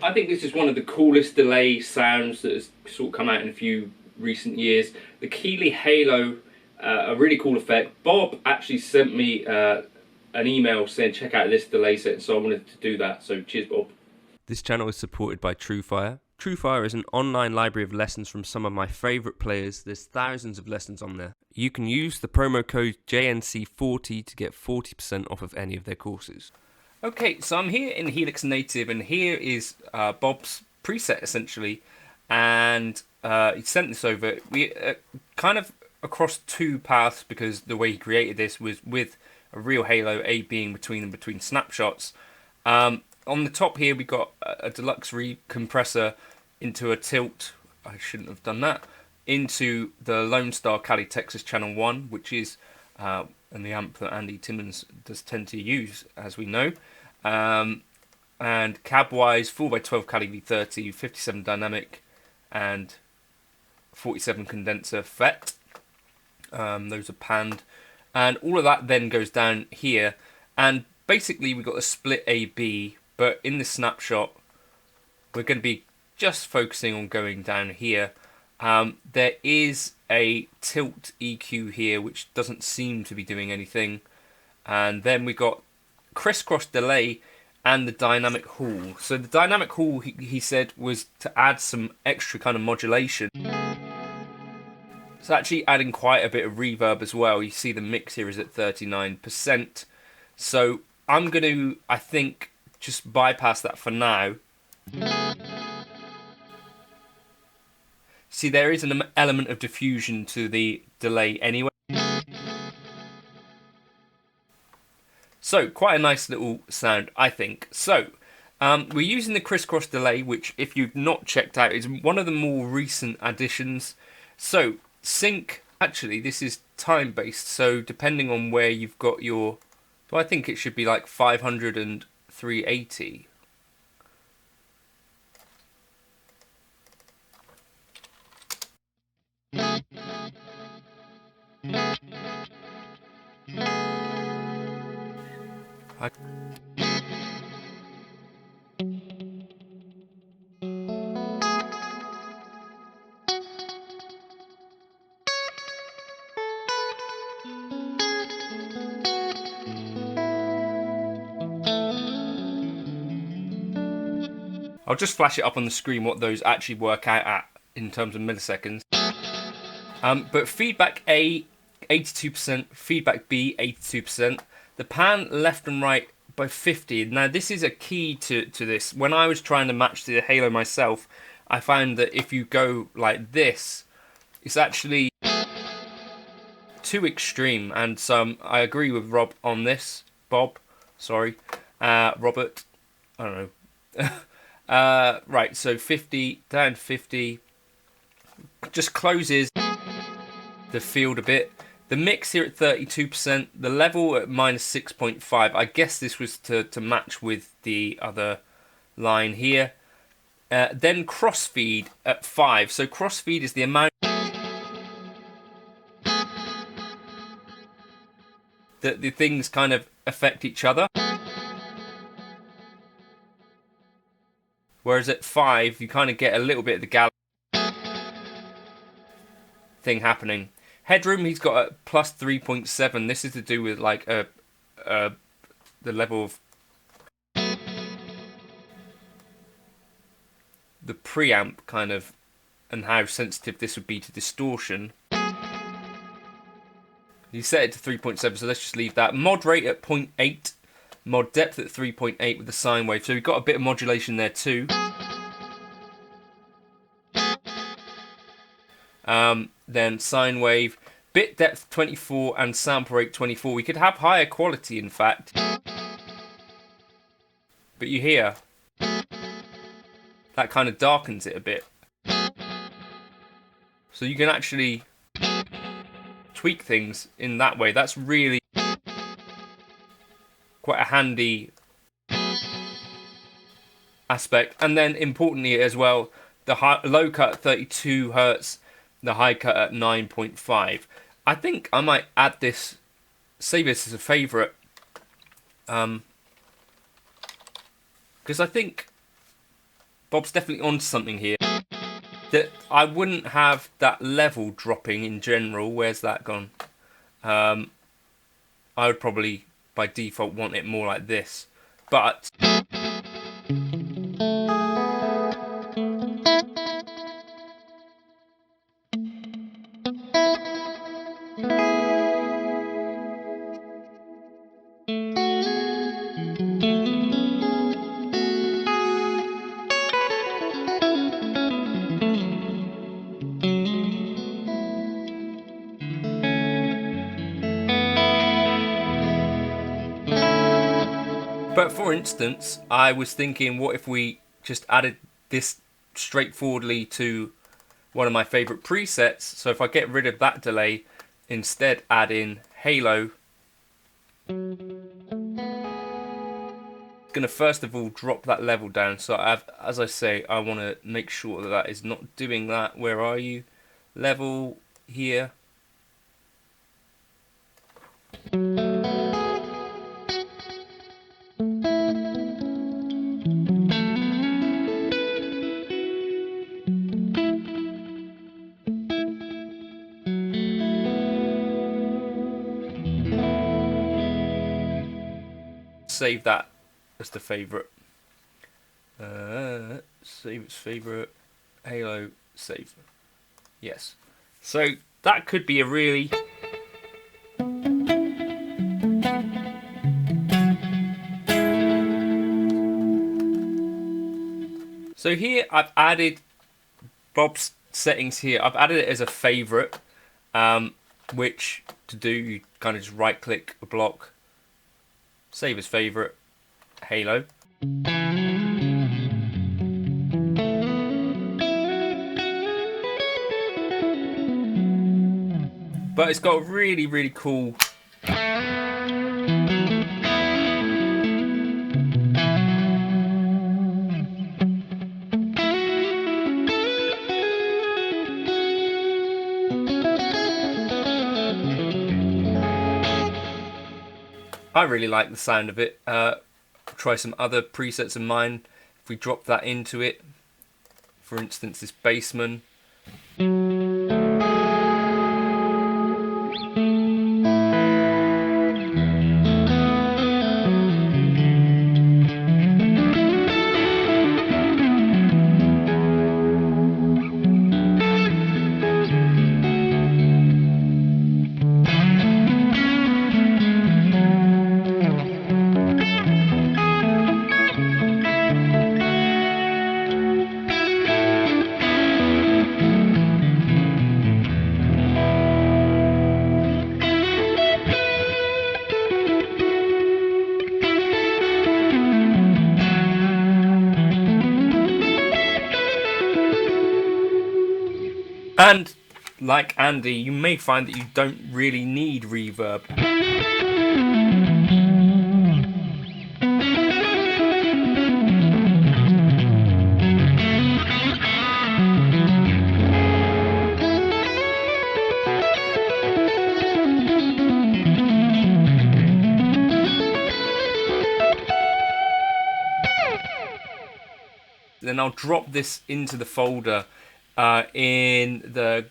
I think this is one of the coolest delay sounds that has sort of come out in a few recent years. The Keeley Halo, a really cool effect. Bob actually sent me an email saying check out this delay set, so I wanted to do that. So cheers, Bob. This channel is supported by TrueFire. TrueFire is an online library of lessons from some of my favourite players. There's thousands of lessons on there. You can use the promo code JNC40 to get 40% off of any of their courses. Okay, so I'm here in Helix Native, and here is Bob's preset essentially, and he sent this over. We kind of across two paths, because the way he created this was with a real halo, A being between snapshots. On the top here we got a deluxe recompressor into a tilt. I shouldn't have done that. Into the Lone Star Cali Texas Channel 1, which is and the amp that Andy Timmons does tend to use, as we know. And cab-wise, 4x12 Cali V30, 57 dynamic, and 47 condenser FET. Those are panned. And all of that then goes down here. And basically we've got a split A-B, but in this snapshot, we're going to be just focusing on going down here. There is a tilt EQ here, which doesn't seem to be doing anything. And then we got Criss Cross delay and the dynamic hall. So the dynamic hall, he said, was to add some extra kind of modulation. It's actually adding quite a bit of reverb as well. You see the mix here is at 39%. So I'm going to, I think, just bypass that for now. See, there is an element of diffusion to the delay anyway. So, quite a nice little sound, I think. So, we're using the Criss Cross delay, which, if you've not checked out, is one of the more recent additions. So, sync, actually, this is time-based, so depending on where you've got your... So I think it should be like 500 and 380. I'll just flash it up on the screen what those actually work out at in terms of milliseconds. But feedback A, 82%, feedback B, 82%. The pan left and right by 50. Now this is a key to this. When I was trying to match the Halo myself, I found that if you go like this, it's actually too extreme. And so I agree with Rob on this. Bob, sorry. Robert, I don't know. Right, so 50, down 50, just closes the field a bit. The mix here at 32%, the level at minus 6.5. I guess this was to match with the other line here. Then crossfeed at 5. So crossfeed is the amount that the things kind of affect each other. Whereas at 5, you kind of get a little bit of the galaxy thing happening. Headroom, he's got a plus 3.7. This is to do with like the level of the preamp kind of, and how sensitive this would be to distortion. You set it to 3.7, so let's just leave that. Mod rate at 0.8. Mod depth at 3.8 with the sine wave. So we've got a bit of modulation there too. Then sine wave. Bit depth 24 and sample rate 24. We could have higher quality, in fact. But you hear that kind of darkens it a bit. So you can actually tweak things in that way. That's really quite a handy aspect. And then importantly as well, the low cut at 32 Hertz, the high cut at 9.5. I think I might add this, save this as a favourite, because I think Bob's definitely onto something here. That I wouldn't have that level dropping in general. Where's that gone? I would probably by default want it more like this, but for instance, I was thinking, what if we just added this straightforwardly to one of my favorite presets? So if I get rid of that delay, instead add in halo. Going to first of all drop that level down. So as I say, I want to make sure that that is not doing that. Where are you? Level here. Save that as the favorite. Save its favorite. Halo, save. Yes. So that could be a really So here I've added Bob's settings here. I've added it as a favorite, which to do, you kind of just right click a block, save as favorite, halo. But it's got a really, really cool I really like the sound of it. Try some other presets of mine. If we drop that into it, for instance, this bassman. And like Andy, you may find that you don't really need reverb. Then I'll drop this into the folder in the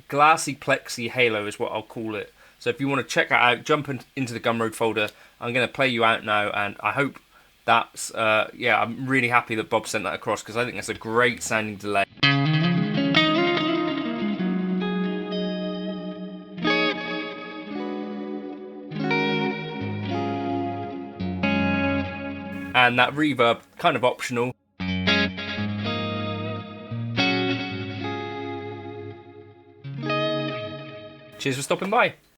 Glassy Plexi Halo is what I'll call it. So if you want to check that out, jump into the Gumroad folder. I'm going to play you out now, and I hope that's, yeah, I'm really happy that Bob sent that across, because I think that's a great sounding delay. And that reverb, kind of optional. Cheers for stopping by.